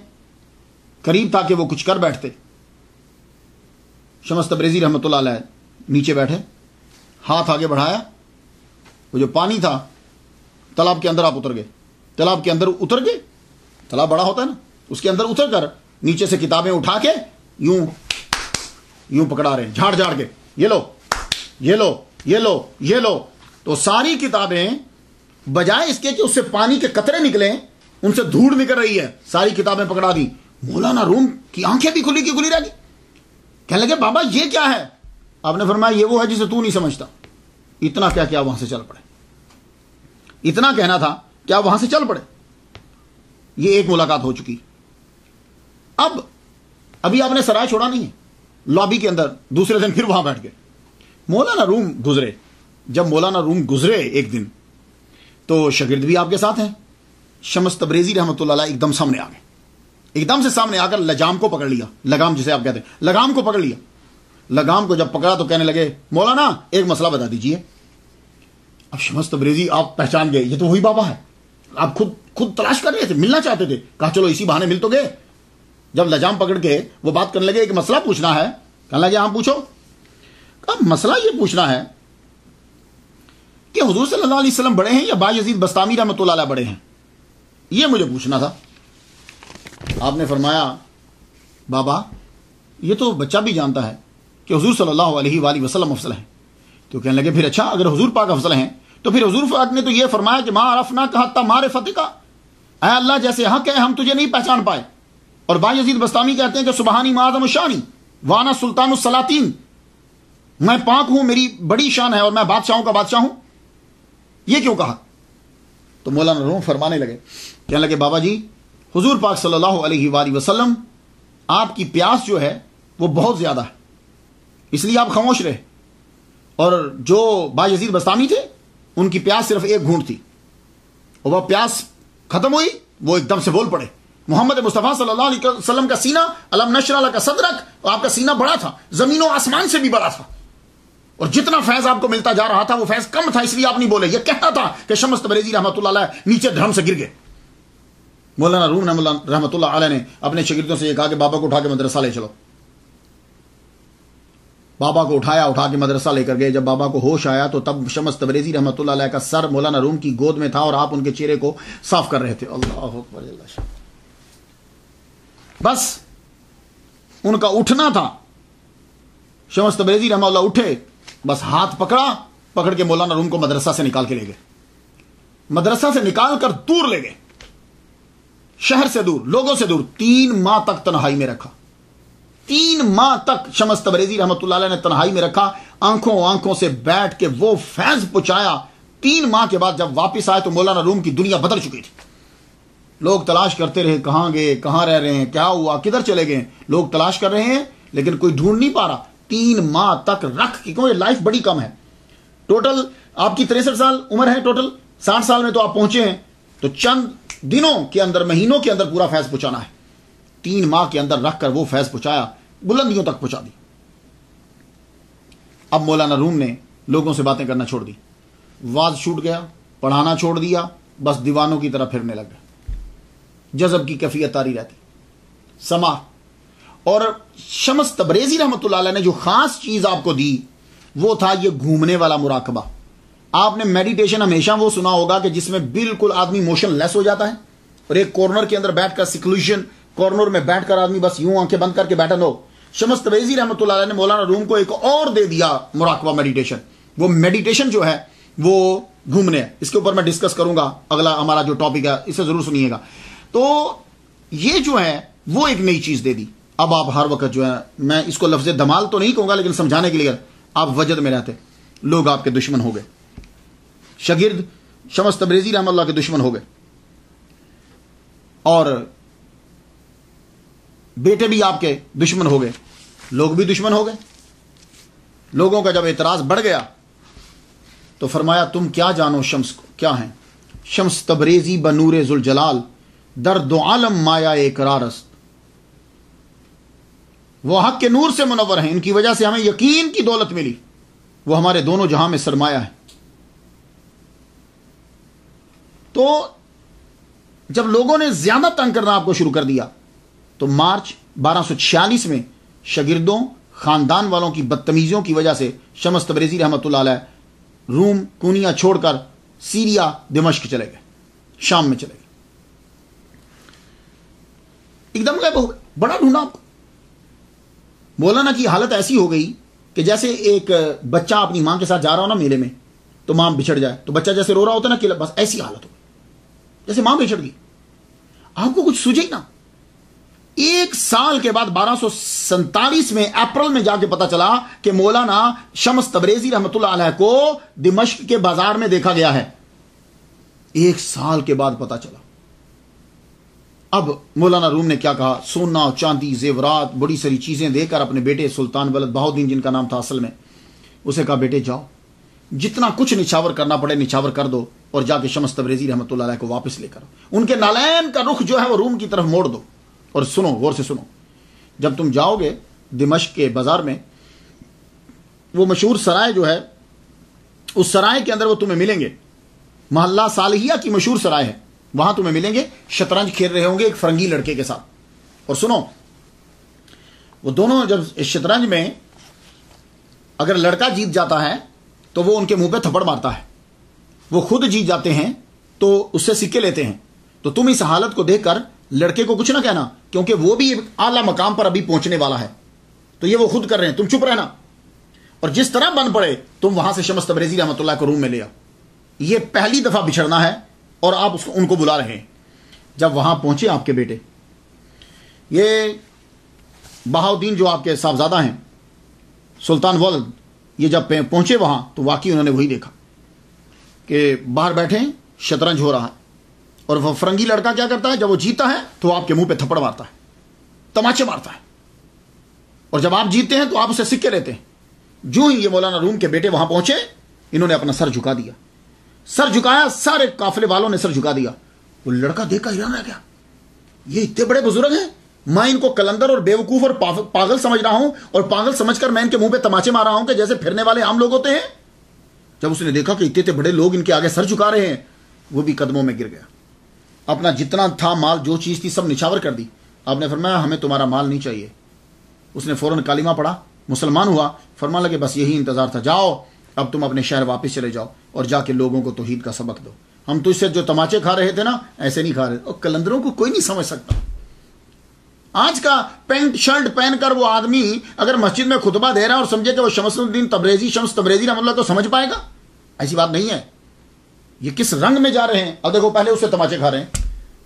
قریب تھا کہ وہ کچھ کر بیٹھتے۔ شمس تبریزی رحمۃ اللہ علیہ نیچے بیٹھے، ہاتھ آگے بڑھایا، وہ جو پانی تھا تالاب کے اندر آپ اتر گئے، تالاب کے اندر اتر گئے، تالاب بڑا ہوتا ہے نا، اس کے اندر اتر کر نیچے سے کتابیں اٹھا کے یوں یوں پکڑا رہے ہیں، جھاڑ جھاڑ کے، یہ لو یہ لو یہ لو یہ لو۔ تو ساری کتابیں بجائے اس کے کہ اس سے پانی کے قطرے نکلیں، ان سے دھوڑ نکل رہی ہے، ساری کتابیں پکڑا دی۔ مولانا روم کی آنکھیں بھی کھلی کی کھلی رہ گئی، کہنے لگے بابا یہ کیا ہے؟ آپ نے فرمایا یہ وہ ہے جسے تو نہیں سمجھتا۔ اتنا کیا کہ آپ وہاں سے چل پڑے، اتنا کہنا تھا کہ آپ وہاں سے چل پڑے۔ یہ ایک ملاقات ہو چکی۔ ابھی آپ نے سرائے چھوڑا نہیں ہے، لابی کے اندر دوسرے دن پھر وہاں بیٹھ گئے۔ مولانا روم گزرے، جب مولانا روم گزرے ایک دن تو شاگرد بھی آپ کے ساتھ ہیں۔ شمس تبریزی رحمۃ اللہ علیہ ایک دم سامنے آ گئے، ایک دم سے سامنے آ کر لجام کو پکڑ لیا، لگام جسے آپ کہتے ہیں، لگام کو پکڑ لیا۔ لگام کو جب پکڑا تو کہنے لگے مولانا ایک مسئلہ بتا دیجئے۔ اب شمس تبریزی آپ پہچان گئے، یہ تو وہی بابا ہے، آپ خود تلاش کر رہے تھے، ملنا چاہتے تھے، کہا چلو اسی بہانے مل تو گئے۔ جب لجام پکڑ کے وہ بات کرنے لگے، ایک مسئلہ پوچھنا ہے، کہنے لگے ہاں پوچھو۔ کہا مسئلہ یہ پوچھنا ہے کہ حضور صلی اللہ علیہ وسلم بڑے ہیں یا بایزید بستامی رحمۃ اللہ علیہ بڑے ہیں، یہ مجھے پوچھنا تھا۔ آپ نے فرمایا بابا یہ تو بچہ بھی جانتا ہے کہ حضور صلی اللہ علیہ وآلہ وسلم افضل ہیں۔ تو کہنے لگے پھر اچھا، اگر حضور پاک افضل ہیں تو پھر حضور پاک نے تو یہ فرمایا کہ ما عرفنا کا حتی معرفت کا، اے اللہ جیسے حق ہے ہم تجھے نہیں پہچان پائے۔ اور بایزید بستامی کہتے ہیں کہ سبحانی معظم الشانی وانا سلطان السلاطین، میں پاک ہوں، میری بڑی شان ہے اور میں بادشاہوں کا بادشاہ ہوں۔ یہ کیوں کہا؟ تو مولانا روم فرمانے لگے، کہنے لگے بابا جی حضور پاک صلی اللہ علیہ وآلہ وسلم آپ کی پیاس جو ہے وہ بہت زیادہ ہے، اس لیے آپ خاموش رہے، اور جو بایزید بستامی تھے ان کی پیاس صرف ایک گھونٹ تھی، اور وہ پیاس ختم ہوئی وہ ایک دم سے بول پڑے۔ محمد مصطفیٰ صلی اللہ علیہ وسلم کا سینہ علم نشرح لک صدرک، اور آپ کا سینہ بڑا تھا، زمین و آسمان سے بھی بڑا تھا، اور جتنا فیض آپ کو ملتا جا رہا تھا وہ فیض کم تھا، اس لیے آپ نہیں بولے۔ یہ کہنا تھا کہ شمس تبریزی رحمۃ اللہ علیہ نیچے دھرم سے گر گئے۔ مولانا روم رحمۃ اللہ علیہ نے اپنے شاگردوں سے یہ کہا کہ بابا کو اٹھا کے مدرسہ لے چلو۔ بابا کو اٹھا کے مدرسہ لے کر گئے۔ جب بابا کو ہوش آیا تو تب شمس تبریزی رحمۃ اللہ علیہ کا سر مولانا روم کی گود میں تھا اور آپ ان کے چہرے کو صاف کر رہے تھے۔ اللہ اکبر، اللہ، بس ان کا اٹھنا تھا۔ شمس تبریزی رحمۃ اللہ اٹھے، بس ہاتھ پکڑ کے مولانا روم کو مدرسہ سے نکال کے لے گئے، مدرسہ سے نکال کر دور لے گئے، شہر سے دور، لوگوں سے دور۔ 3 ماہ تک تنہائی میں رکھا، 3 ماہ تک شمس تبریزی رحمۃ اللہ علیہ نے تنہائی میں رکھا، آنکھوں سے بیٹھ کے وہ فیض پہنچایا۔ 3 ماہ کے بعد جب واپس آئے تو مولانا روم کی دنیا بدل چکی تھی۔ لوگ تلاش کرتے رہے، کہاں گئے، کہاں رہ رہے ہیں، کیا ہوا، کدھر چلے گئے، لوگ تلاش کر رہے ہیں لیکن کوئی ڈھونڈ نہیں پا رہا۔ 3 ماہ تک رکھ کے، کیونکہ لائف بڑی کم ہے، ٹوٹل آپ کی 63 سال عمر ہے، ٹوٹل 60 سال میں تو آپ پہنچے ہیں، تو چند دنوں کے اندر، مہینوں کے اندر پورا فیض پہنچانا ہے۔ 3 ماہ کے اندر رکھ کر وہ فیض پہنچایا، بلندیوں تک پہنچا دی۔ اب مولانا روم نے لوگوں سے باتیں کرنا چھوڑ دی، واز چھوٹ گیا، پڑھانا چھوڑ دیا، بس دیوانوں کی طرح پھرنے لگ گئے، جذب کی کیفیت آری رہتی، سما۔ اور شمس تبریزی رحمۃ اللہ علیہ نے جو خاص چیز آپ کو دی وہ تھا یہ گھومنے والا مراقبہ۔ آپ نے میڈیٹیشن ہمیشہ وہ سنا ہوگا کہ جس میں بالکل آدمی موشن لیس ہو جاتا ہے اور ایک کارنر کے اندر بیٹھ کر، سیکلوشن کارنر میں بیٹھ کر آدمی بس یوں آنکھیں بند کر کے بیٹھا ہو۔ شمس تبریزی رحمۃ اللہ علیہ نے مولانا روم کو ایک اور دے دیا مراقبہ میڈیٹیشن۔ وہ میڈیٹیشن جو ہے وہ گھومنے ہے، اس کے اوپر میں ڈسکس کروں گا، اگلا ہمارا جو ٹاپک ہے اسے ضرور سنیے گا۔ تو یہ جو ہے وہ ایک نئی چیز دے دی۔ اب آپ ہر وقت جو ہے، میں اس کو لفظ دمال تو نہیں کہوں گا لیکن سمجھانے کے لیے آپ وجد میں رہتے، لوگ آپ کے دشمن ہو گئے، شاگرد شمس تبریزی رحمۃ اللہ کے دشمن ہو گئے، اور بیٹے بھی آپ کے دشمن ہو گئے، لوگ بھی دشمن ہو گئے۔ لوگوں کا جب اعتراض بڑھ گیا تو فرمایا تم کیا جانو شمس کو، کیا ہیں؟ شمس تبریزی بنور ذوالجلال در دو عالم مایا اقرار است، وہ حق کے نور سے منور ہیں، ان کی وجہ سے ہمیں یقین کی دولت ملی، وہ ہمارے دونوں جہاں میں سرمایہ ہے۔ تو جب لوگوں نے زیادہ تنگ کرنا آپ کو شروع کر دیا تو مارچ 1246 میں شاگردوں، خاندان والوں کی بدتمیزیوں کی وجہ سے شمس تبریزی رحمۃ اللہ علیہ روم کونیا چھوڑ کر سیریا دمشق چلے گئے، شام میں چلے گئے، ایک دم غائب ہو گئے۔ بڑا ڈھونڈا آپ کو۔ مولانا کی حالت ایسی ہو گئی کہ جیسے ایک بچہ اپنی ماں کے ساتھ جا رہا ہو نا میلے میں، تو ماں بچھڑ جائے تو بچہ جیسے رو رہا ہوتا ہے نا، کہ بس ایسی حالت ہو گئی جیسے ماں بچھڑ گئی۔ آپ کو کچھ سوجے ہی نا۔ ایک سال کے بعد 1247 میں اپریل میں جا کے پتا چلا کہ مولانا شمس تبریزی رحمۃ اللہ علیہ کو دمشق کے بازار میں دیکھا گیا ہے۔ ایک سال کے بعد پتا چلا۔ اب مولانا روم نے کیا کہا؟ سونا، چاندی، زیورات، بڑی ساری چیزیں دے کر اپنے بیٹے سلطان ولد بہاؤالدین جن کا نام تھا اصل میں، اسے کہا بیٹے جاؤ، جتنا کچھ نچھاور کرنا پڑے نچھاور کر دو، اور جا کے شمس تبریزی رحمۃ اللہ علیہ کو واپس لے کر ان کے نالین کا رخ جو ہے وہ روم کی طرف موڑ دو۔ اور سنو، غور سے سنو، جب تم جاؤ گے دمشق کے بازار میں، وہ مشہور سرائے جو ہے، اس سرائے کے اندر وہ تمہیں ملیں گے، محلہ صالحیہ کی مشہور سرائے ہے، وہاں تمہیں ملیں گے، شطرنج کھیل رہے ہوں گے ایک فرنگی لڑکے کے ساتھ۔ اور سنو، وہ دونوں جب اس شطرنج میں اگر لڑکا جیت جاتا ہے تو وہ ان کے منہ پہ تھپڑ مارتا ہے، وہ خود جیت جاتے ہیں تو اس سے سکے لیتے ہیں۔ تو تم اس حالت کو دیکھ کر لڑکے کو کچھ نہ کہنا، کیونکہ وہ بھی اعلیٰ مقام پر ابھی پہنچنے والا ہے، تو یہ وہ خود کر رہے ہیں، تم چپ رہنا، اور جس طرح بن پڑے تم وہاں سے شمس تبریزی رحمۃ اللہ کو روم میں لے آؤ۔ یہ پہلی دفعہ بچھڑنا ہے اور آپ ان کو بلا رہے ہیں۔ جب وہاں پہنچے آپ کے بیٹے، یہ بہاؤالدین جو آپ کے صاحبزادہ ہیں سلطان ولد، یہ جب پہنچے وہاں تو واقعی انہوں نے وہی دیکھا کہ باہر بیٹھے شطرنج ہو رہا ہے، اور وہ فرنگی لڑکا کیا کرتا ہے، جب وہ جیتا ہے تو آپ کے منہ پہ تھپڑ مارتا ہے، تماچے مارتا ہے، اور جب آپ جیتے ہیں تو آپ اسے سکے لیتے ہیں۔ جو ہی یہ مولانا روم کے بیٹے وہاں پہنچے، انہوں نے اپنا سر جھکا دیا، سر جھکایا، سارے قافلے والوں نے سر جھکا دیا۔ وہ لڑکا دیکھ کر حیران رہ گیا، یہ اتنے بڑے بزرگ ہیں، میں ان کو کلندر اور بیوقوف اور پاگل سمجھ رہا ہوں، اور پاگل سمجھ کر میں ان کے منہ پہ تماچے مار رہا ہوں کہ جیسے پھرنے والے عام لوگ ہوتے ہیں۔ جب اس نے دیکھا کہ اتنے بڑے لوگ ان کے آگے سر جھکا رہے ہیں، وہ بھی قدموں میں گر گیا، اپنا جتنا تھا مال، جو چیز تھی، سب نچھاور کر دی۔ آپ نے فرمایا ہمیں تمہارا مال نہیں چاہیے۔ اس نے فوراً کلمہ پڑھا، مسلمان ہوا، فرمان لگے بس یہی انتظار تھا، جاؤ اب تم اپنے شہر واپس چلے جاؤ اور جا کے لوگوں کو توحید کا سبق دو، ہم تو اس سے جو تماچے کھا رہے تھے نا، ایسے نہیں کھا رہے۔ اور کلندروں کو کوئی نہیں سمجھ سکتا۔ آج کا پینٹ شرٹ پہن کر وہ آدمی اگر مسجد میں خطبہ دے رہا ہے اور سمجھے کہ وہ شمس تبریزی رحمۃ اللہ تو سمجھ پائے گا، ایسی بات نہیں ہے۔ یہ کس رنگ میں جا رہے ہیں، اب دیکھو پہلے اس سے تماچے کھا رہے ہیں۔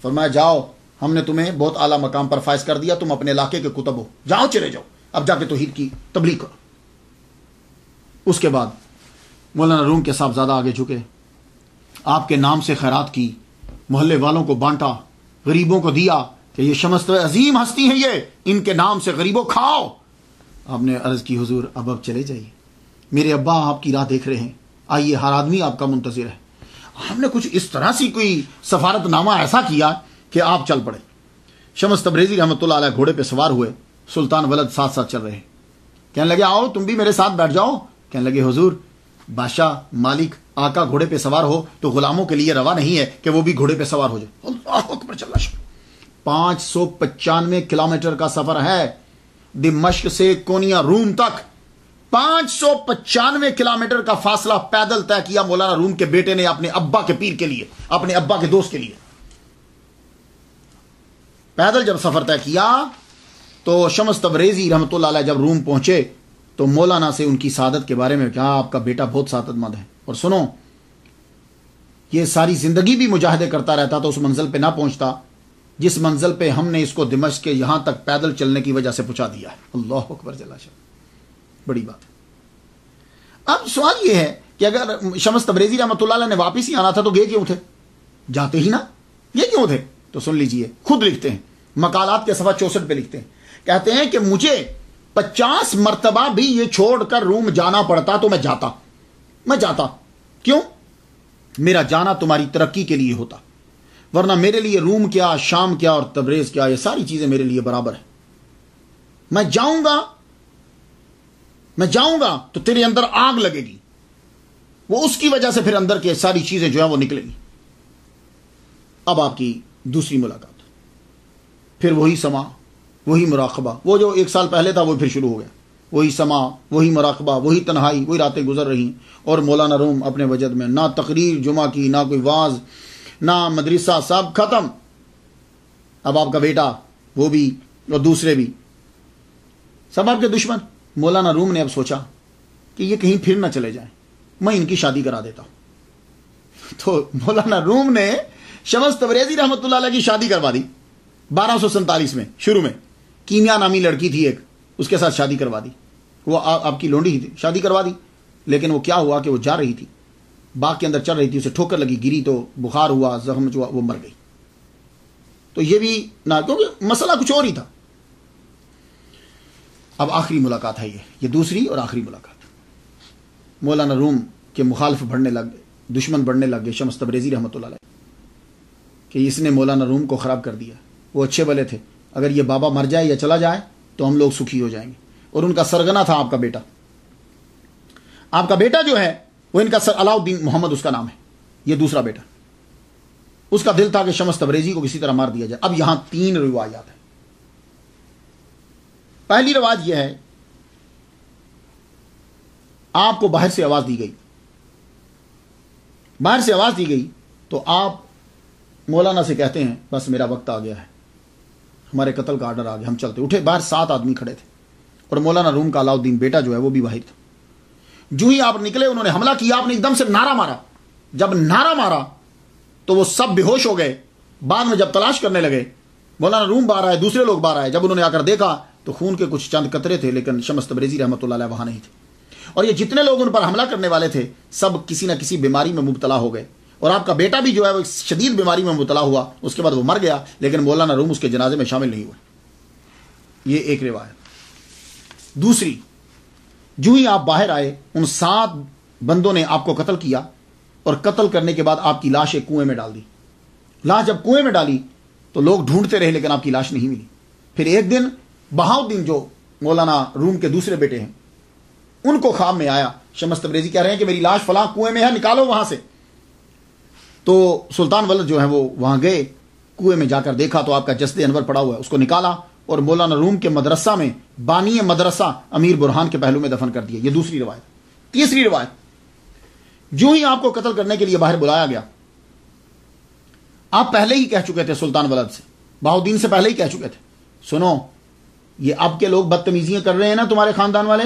فرمایا جاؤ، ہم نے تمہیں بہت اعلیٰ مقام پر فائز کر دیا، تم اپنے علاقے کے کتب ہو، جاؤ چلے جاؤ، اب جا کے توحید کی تبلیغ کرو۔ اس کے بعد مولانا روم کے صاحبزادہ آگے جھکے، آپ کے نام سے خیرات کی، محلے والوں کو بانٹا، غریبوں کو دیا کہ یہ شمس عظیم ہستی ہیں، یہ ان کے نام سے غریبوں کھاؤ۔ آپ نے عرض کی حضور اب چلے جائیے، میرے ابا آپ کی راہ دیکھ رہے ہیں، آئیے، ہر آدمی آپ کا منتظر ہے۔ ہم نے کچھ اس طرح سی کوئی سفارت نامہ ایسا کیا کہ آپ چل پڑے۔ شمس تبریزی رحمۃ اللہ علیہ گھوڑے پہ سوار ہوئے، سلطان ولد ساتھ ساتھ چل رہے، کہنے لگے آؤ تم بھی میرے ساتھ بیٹھ جاؤ۔ کہنے لگے حضور بادشاہ مالک آقا گھوڑے پہ سوار ہو تو غلاموں کے لیے روا نہیں ہے کہ وہ بھی گھوڑے پہ سوار ہو جائے. اللہ اکبر چل رہا. 595 کلومیٹر کا سفر ہے دمشق سے کونیا روم تک. 595 کلومیٹر کا فاصلہ پیدل طے کیا مولانا روم کے بیٹے نے اپنے ابا کے پیر کے لیے, اپنے ابا کے دوست کے لیے. پیدل جب سفر طے کیا تو شمس تبریزی رحمۃ اللہ علیہ جب روم پہنچے تو مولانا سے ان کی سعادت کے بارے میں کہا آپ کا بیٹا بہت سعادت مند ہے, اور سنو یہ ساری زندگی بھی مجاہدے کرتا رہتا تو اس منزل پہ نہ پہنچتا جس منزل پہ ہم نے اس کو دمشق کے یہاں تک پیدل چلنے کی وجہ سے پہنچا دیا ہے. اللہ اکبر جل شانہ, بڑی بات ہے. اب سوال یہ ہے کہ اگر شمس تبریزی رحمۃ اللہ علیہ نے واپس ہی آنا تھا تو گئے کیوں تھے؟ جاتے ہی نا, یہ کیوں تھے؟ تو سن لیجئے, خود لکھتے ہیں مقالات کے صفحہ 64 پہ لکھتے ہیں, کہتے ہیں کہ مجھے 50 مرتبہ بھی یہ چھوڑ کر روم جانا پڑتا تو میں جاتا. کیوں؟ میرا جانا تمہاری ترقی کے لیے ہوتا, ورنہ میرے لیے روم کیا, شام کیا اور تبریز کیا, یہ ساری چیزیں میرے لیے برابر ہیں. میں جاؤں گا تو تیرے اندر آگ لگے گی, وہ اس کی وجہ سے پھر اندر کے ساری چیزیں جو ہیں وہ نکلیں گی. اب آپ کی دوسری ملاقات, پھر وہی سما, وہی مراقبہ, وہ جو 1 سال پہلے تھا وہ پھر شروع ہو گیا. وہی سما, وہی مراقبہ, وہی تنہائی, وہی راتیں گزر رہی, اور مولانا روم اپنے وجد میں, نہ تقریر جمعہ کی, نہ کوئی واز, نہ مدرسہ, سب ختم. اب آپ کا بیٹا وہ بھی اور دوسرے بھی سب آپ کے دشمن. مولانا روم نے اب سوچا کہ یہ کہیں پھر نہ چلے جائیں, میں ان کی شادی کرا دیتا ہوں. تو مولانا روم نے شمس تبریزی رحمۃ اللہ علیہ کی شادی کروا دی 1247 میں. شروع میں کیمیا نامی لڑکی تھی ایک, اس کے ساتھ شادی کروا دی. وہ آپ کی لونڈی ہی تھی, شادی کروا دی. لیکن وہ کیا ہوا کہ وہ جا رہی تھی, باغ کے اندر چل رہی تھی, اسے ٹھوکر لگی, گری تو بخار ہوا, زخم ہوا, وہ مر گئی. تو یہ بھی نہ, کیونکہ مسئلہ کچھ اور ہی تھا. اب آخری ملاقات ہے یہ دوسری اور آخری ملاقات. مولانا روم کے مخالف بڑھنے لگ گئے, دشمن بڑھنے لگ گئے شمس تبریزی رحمۃ اللہ علیہ کہ اس نے مولانا روم کو خراب کر دیا. وہ اچھے بھلے تھے, اگر یہ بابا مر جائے یا چلا جائے تو ہم لوگ سکھی ہو جائیں گے. اور ان کا سرگنا تھا آپ کا بیٹا. آپ کا بیٹا جو ہے وہ ان کا علاؤدین محمد اس کا نام ہے, یہ دوسرا بیٹا. اس کا دل تھا کہ شمس تبریزی کو کسی طرح مار دیا جائے. اب یہاں 3 روایات ہیں. پہلی روایت یہ ہے, آپ کو باہر سے آواز دی گئی تو آپ مولانا سے کہتے ہیں بس میرا وقت آ گیا ہے, ہمارے قتل کا آرڈر آ گیا, ہم چلتے. اٹھے, باہر 7 آدمی کھڑے تھے اور مولانا روم کا علاؤدین بیٹا جو ہے وہ بھی باہر تھا. جو ہی آپ نکلے انہوں نے حملہ کیا, آپ نے ایک دم سے نعرہ مارا. جب نعرہ مارا تو وہ سب بے ہوش ہو گئے. بعد میں جب تلاش کرنے لگے مولانا روم باہر آئے, دوسرے لوگ باہر آئے. جب انہوں نے آ کر دیکھا تو خون کے کچھ چند قطرے تھے, لیکن شمس تبریزی رحمۃ اللہ علیہ وہاں نہیں تھے. اور یہ جتنے لوگ ان پر حملہ کرنے والے تھے سب کسی نہ کسی بیماری میں مبتلا ہو گئے. اور آپ کا بیٹا بھی جو ہے وہ شدید بیماری میں مبتلا ہوا, اس کے بعد وہ مر گیا, لیکن مولانا روم اس کے جنازے میں شامل نہیں ہوئے. یہ ایک روایت. دوسری, جو ہی آپ باہر آئے ان 7 بندوں نے آپ کو قتل کیا, اور قتل کرنے کے بعد آپ کی لاش ایک کنویں میں ڈال دی. لاش جب کنویں میں ڈالی تو لوگ ڈھونڈتے رہے لیکن آپ کی لاش نہیں ملی. پھر ایک دن بہاؤدین جو مولانا روم کے دوسرے بیٹے ہیں ان کو خواب میں آیا, شمس تبریزی کہہ رہے ہیں کہ میری لاش فلاں کنویں میں ہے, نکالو وہاں سے. تو سلطان ولد جو ہے وہ وہاں گئے, کنویں میں جا کر دیکھا تو آپ کا جسد انور پڑا ہوا ہے, اس کو نکالا اور مولانا روم کے مدرسہ میں بانی مدرسہ امیر برہان کے پہلو میں دفن کر دیا. یہ دوسری روایت. تیسری روایت, جو ہی آپ کو قتل کرنے کے لیے باہر بلایا گیا, آپ پہلے ہی کہہ چکے تھے سلطان ولد سے, بہاؤدین سے پہلے ہی کہہ چکے تھے, سنو یہ اب کے لوگ بدتمیزیاں کر رہے ہیں نا تمہارے خاندان والے,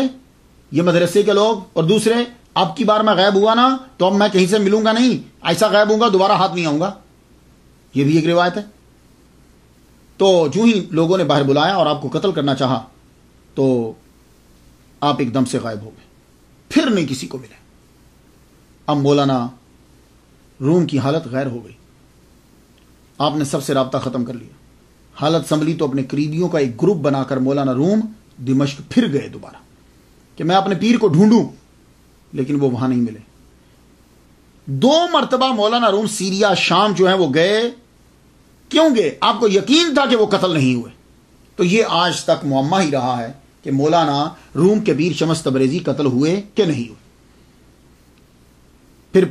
یہ مدرسے کے لوگ, اور دوسرے اب کی بار میں غائب ہوا نا تو اب میں کہیں سے ملوں گا نہیں, ایسا غائب ہوں گا دوبارہ ہاتھ نہیں آؤں گا. یہ بھی ایک روایت ہے. تو جو ہی لوگوں نے باہر بلایا اور آپ کو قتل کرنا چاہا تو آپ ایک دم سے غائب ہو گئے, پھر نہیں کسی کو ملے. اب مولانا روم کی حالت غیر ہو گئی, آپ نے سب سے رابطہ ختم کر لیا. حالت سنبھلی تو اپنے قریبیوں کا ایک گروپ بنا کر مولانا روم دمشق پھر گئے دوبارہ کہ میں اپنے پیر کو ڈھونڈوں, لیکن وہ وہاں نہیں ملے. 2 مرتبہ مولانا روم سیریا شام جو ہے وہ گئے. کیوں گئے؟ آپ کو یقین تھا کہ وہ قتل نہیں ہوئے. تو یہ آج تک معمہ ہی رہا ہے کہ مولانا روم کے پیر شمس تبریزی قتل ہوئے کہ نہیں ہوئے. پھر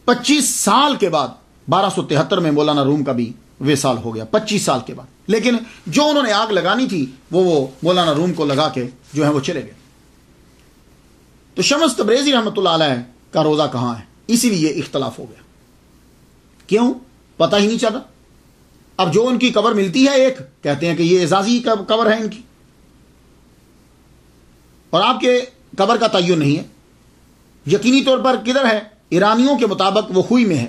25 سال کے بعد 1273 میں مولانا روم کا بھی وصال ہو گیا، 25 سال کے بعد. لیکن جو انہوں نے آگ لگانی تھی وہ مولانا روم کو لگا کے جو ہے وہ چلے گئے. تو شمس تبریزی رحمۃ اللہ علیہ کا روزہ کہاں ہے؟ اسی لیے اختلاف ہو گیا. کیوں؟ پتہ ہی نہیں چلا. اب جو ان کی قبر ملتی ہے ایک کہتے ہیں کہ یہ اعزازی قبر ہے ان کی، اور آپ کے قبر کا تعین نہیں ہے. یقینی طور پر کدھر ہے؟ ایرانیوں کے مطابق وہ خوئی میں ہے.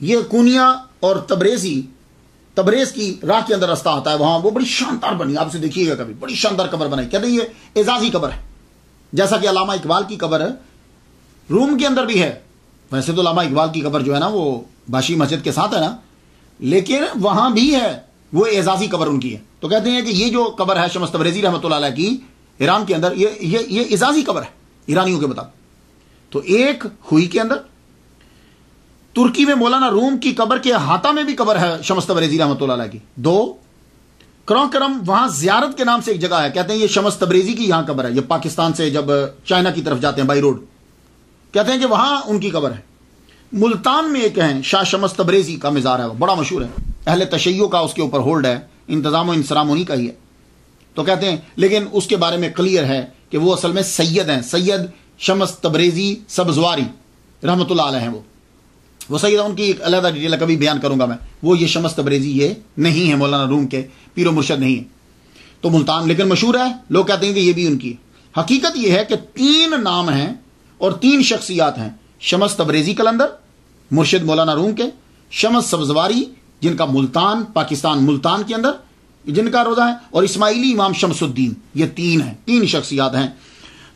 یہ کونیا اور تبریز کی راہ کے اندر راستہ آتا ہے، وہاں وہ بڑی شاندار بنی، آپ سے دیکھیے گا کبھی، بڑی شاندار قبر بنائی. کہتے ہیں یہ اعزازی قبر ہے، جیسا کہ علامہ اقبال کی قبر روم کے اندر بھی ہے. ویسے تو علامہ اقبال کی قبر جو ہے نا وہ باشی مسجد کے ساتھ ہے نا، لیکن وہاں بھی ہے، وہ اعزازی قبر ان کی ہے. تو کہتے ہیں کہ یہ جو قبر ہے شمس تبریزی رحمۃ اللہ علیہ کی ایران کے اندر، یہ اعزازی قبر ہے ایرانیوں کے مطابق. تو ایک ہوئی کے اندر، ترکی میں مولانا روم کی قبر کے احاطہ میں بھی قبر ہے شمس تبریزی رحمۃ اللہ علیہ کی. 2 کرم وہاں زیارت کے نام سے ایک جگہ ہے، کہتے ہیں یہ شمس تبریزی کی یہاں قبر ہے. یہ پاکستان سے جب چائنا کی طرف جاتے ہیں بائی روڈ، کہتے ہیں کہ وہاں ان کی قبر ہے. ملتان میں ایک ہے شاہ شمس تبریزی کا مزار ہے، وہ بڑا مشہور ہے، اہل تشیع کا اس کے اوپر ہولڈ ہے، انتظام و انصرام انہی کا ہی ہے. تو کہتے ہیں لیکن اس کے بارے میں کلیئر ہے کہ وہ اصل میں سید ہیں، سید شمس تبریزی سبزواری رحمۃ اللہ علیہ ہیں. وہ سید، ان کی ایک علیحدہ ڈیٹیل کبھی بیان کروں گا میں. وہ یہ شمس تبریزی یہ نہیں ہے، مولانا روم کے پیر و مرشد نہیں ہے. تو ملتان لیکن مشہور ہے، لوگ کہتے ہیں کہ یہ بھی ان کی. حقیقت یہ ہے کہ 3 نام ہیں اور 3 شخصیات ہیں: شمس تبریزی قلندر مرشد مولانا روم کے، شمس سبزواری جن کا ملتان پاکستان ملتان کے اندر جن کا روزہ ہے، اور اسماعیلی امام شمس الدین. یہ 3 ہیں، 3 شخصیات ہیں.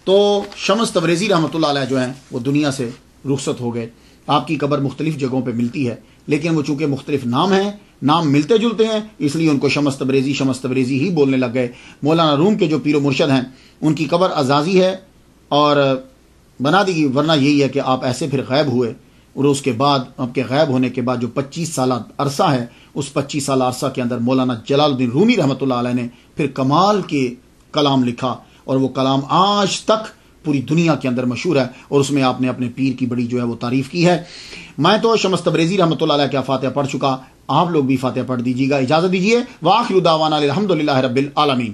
تو شمس تبریزی رحمۃ اللہ علیہ جو ہیں وہ دنیا سے رخصت ہو گئے. آپ کی قبر مختلف جگہوں پہ ملتی ہے، لیکن وہ چونکہ مختلف نام ہیں، نام ملتے جلتے ہیں، اس لیے ان کو شمس تبریزی ہی بولنے لگ گئے. مولانا روم کے جو پیر و مرشد ہیں ان کی قبر اعزازی ہے اور بنا دی گئی، ورنہ یہی ہے کہ آپ ایسے پھر غائب ہوئے، اور اس کے بعد آپ کے غائب ہونے کے بعد جو 25 سالہ عرصہ ہے، اس 25 سالہ عرصہ کے اندر مولانا جلال الدین رومی رحمۃ اللہ علیہ نے پھر کمال کے کلام لکھا، اور وہ کلام آج تک پوری دنیا کے اندر مشہور ہے، اور اس میں آپ نے اپنے پیر کی بڑی جو ہے وہ تعریف کی ہے. میں تو شمس تبریزی رحمۃ اللہ علیہ کا فاتحہ پڑھ چکا، آپ لوگ بھی فاتحہ پڑھ دیجیے گا. اجازت دیجیے. وآخر دعوانا الحمدللہ رب العالمین.